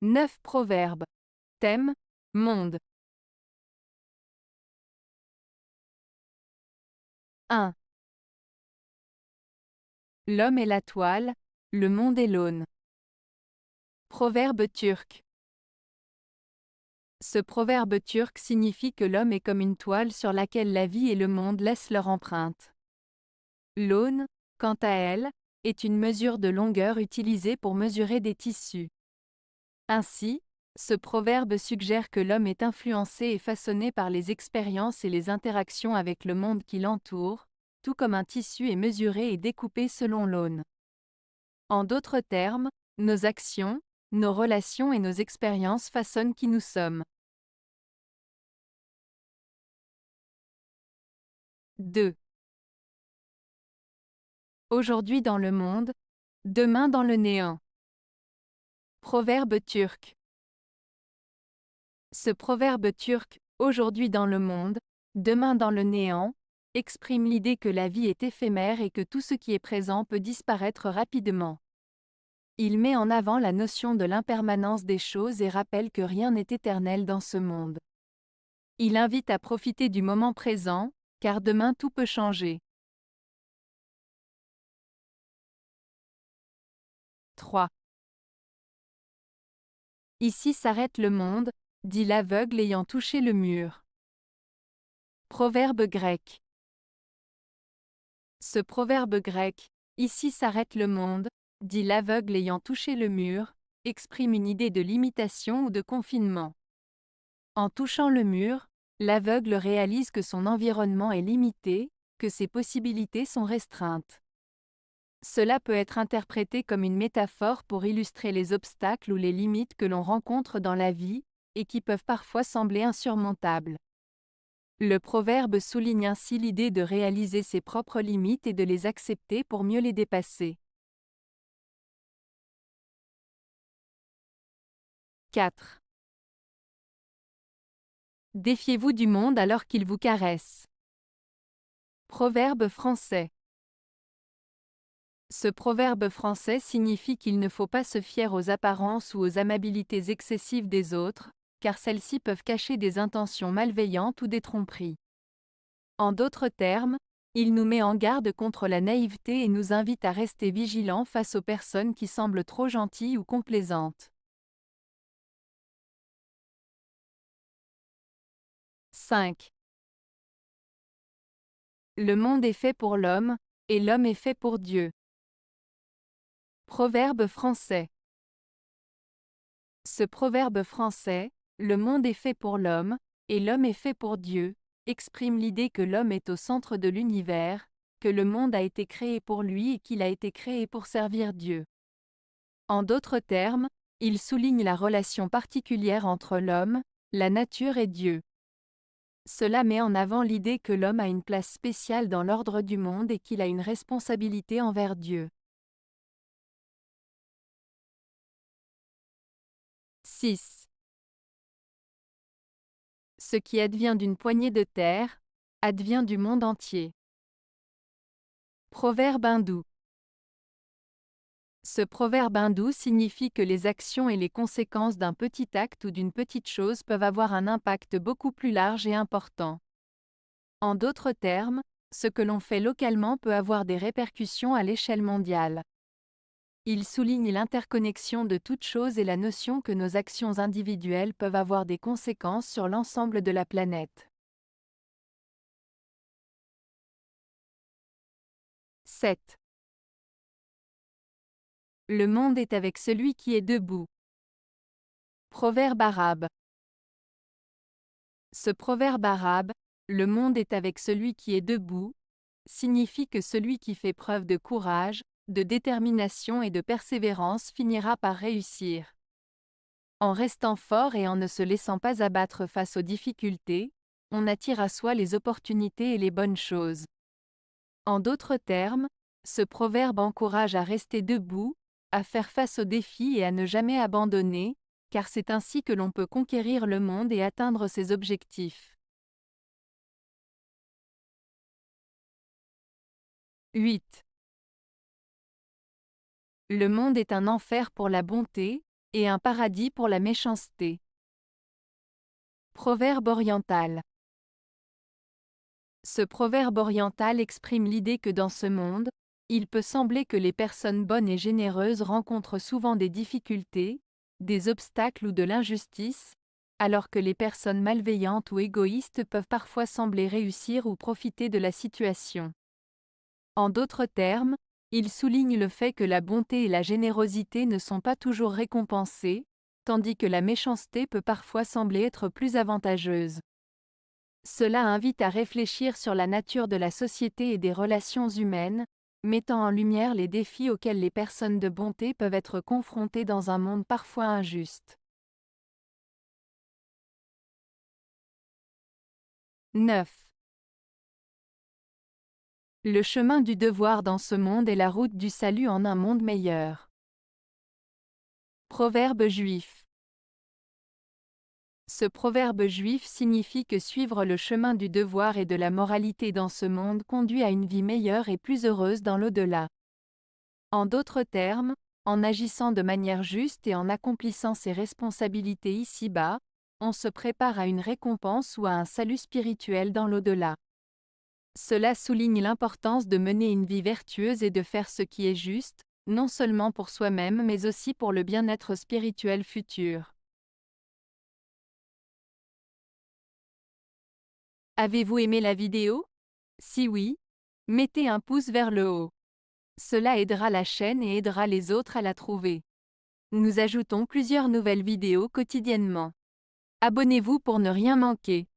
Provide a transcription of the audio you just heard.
9 proverbes. Thème, monde. 1. L'homme est la toile, le monde est l'aune. Proverbe turc. Ce proverbe turc signifie que l'homme est comme une toile sur laquelle la vie et le monde laissent leur empreinte. L'aune, quant à elle, est une mesure de longueur utilisée pour mesurer des tissus. Ainsi, ce proverbe suggère que l'homme est influencé et façonné par les expériences et les interactions avec le monde qui l'entoure, tout comme un tissu est mesuré et découpé selon l'aune. En d'autres termes, nos actions, nos relations et nos expériences façonnent qui nous sommes. 2. Aujourd'hui dans le monde, demain dans le néant. Proverbe turc. Ce proverbe turc, aujourd'hui dans le monde, demain dans le néant, exprime l'idée que la vie est éphémère et que tout ce qui est présent peut disparaître rapidement. Il met en avant la notion de l'impermanence des choses et rappelle que rien n'est éternel dans ce monde. Il invite à profiter du moment présent, car demain tout peut changer. 3. Ici s'arrête le monde, dit l'aveugle ayant touché le mur. Proverbe grec. Ce proverbe grec, ici s'arrête le monde, dit l'aveugle ayant touché le mur, exprime une idée de limitation ou de confinement. En touchant le mur, l'aveugle réalise que son environnement est limité, que ses possibilités sont restreintes. Cela peut être interprété comme une métaphore pour illustrer les obstacles ou les limites que l'on rencontre dans la vie, et qui peuvent parfois sembler insurmontables. Le proverbe souligne ainsi l'idée de réaliser ses propres limites et de les accepter pour mieux les dépasser. 4. Défiez-vous du monde alors qu'il vous caresse. Proverbe français. Ce proverbe français signifie qu'il ne faut pas se fier aux apparences ou aux amabilités excessives des autres, car celles-ci peuvent cacher des intentions malveillantes ou des tromperies. En d'autres termes, il nous met en garde contre la naïveté et nous invite à rester vigilants face aux personnes qui semblent trop gentilles ou complaisantes. 5. Le monde est fait pour l'homme, et l'homme est fait pour Dieu. Proverbe français. Ce proverbe français, le monde est fait pour l'homme, et l'homme est fait pour Dieu, exprime l'idée que l'homme est au centre de l'univers, que le monde a été créé pour lui et qu'il a été créé pour servir Dieu. En d'autres termes, il souligne la relation particulière entre l'homme, la nature et Dieu. Cela met en avant l'idée que l'homme a une place spéciale dans l'ordre du monde et qu'il a une responsabilité envers Dieu. 6. Ce qui advient d'une poignée de terre, advient du monde entier. Proverbe hindou. Ce proverbe hindou signifie que les actions et les conséquences d'un petit acte ou d'une petite chose peuvent avoir un impact beaucoup plus large et important. En d'autres termes, ce que l'on fait localement peut avoir des répercussions à l'échelle mondiale. Il souligne l'interconnexion de toutes choses et la notion que nos actions individuelles peuvent avoir des conséquences sur l'ensemble de la planète. 7. Le monde est avec celui qui est debout. Proverbe arabe. Ce proverbe arabe, le monde est avec celui qui est debout, signifie que celui qui fait preuve de courage, de détermination et de persévérance finira par réussir. En restant fort et en ne se laissant pas abattre face aux difficultés, on attire à soi les opportunités et les bonnes choses. En d'autres termes, ce proverbe encourage à rester debout, à faire face aux défis et à ne jamais abandonner, car c'est ainsi que l'on peut conquérir le monde et atteindre ses objectifs. 8. Le monde est un enfer pour la bonté, et un paradis pour la méchanceté. Proverbe oriental. Ce proverbe oriental exprime l'idée que dans ce monde, il peut sembler que les personnes bonnes et généreuses rencontrent souvent des difficultés, des obstacles ou de l'injustice, alors que les personnes malveillantes ou égoïstes peuvent parfois sembler réussir ou profiter de la situation. En d'autres termes, il souligne le fait que la bonté et la générosité ne sont pas toujours récompensées, tandis que la méchanceté peut parfois sembler être plus avantageuse. Cela invite à réfléchir sur la nature de la société et des relations humaines, mettant en lumière les défis auxquels les personnes de bonté peuvent être confrontées dans un monde parfois injuste. 9. Le chemin du devoir dans ce monde est la route du salut en un monde meilleur. Proverbe juif. Ce proverbe juif signifie que suivre le chemin du devoir et de la moralité dans ce monde conduit à une vie meilleure et plus heureuse dans l'au-delà. En d'autres termes, en agissant de manière juste et en accomplissant ses responsabilités ici-bas, on se prépare à une récompense ou à un salut spirituel dans l'au-delà. Cela souligne l'importance de mener une vie vertueuse et de faire ce qui est juste, non seulement pour soi-même mais aussi pour le bien-être spirituel futur. Avez-vous aimé la vidéo? Si oui, mettez un pouce vers le haut. Cela aidera la chaîne et aidera les autres à la trouver. Nous ajoutons plusieurs nouvelles vidéos quotidiennement. Abonnez-vous pour ne rien manquer.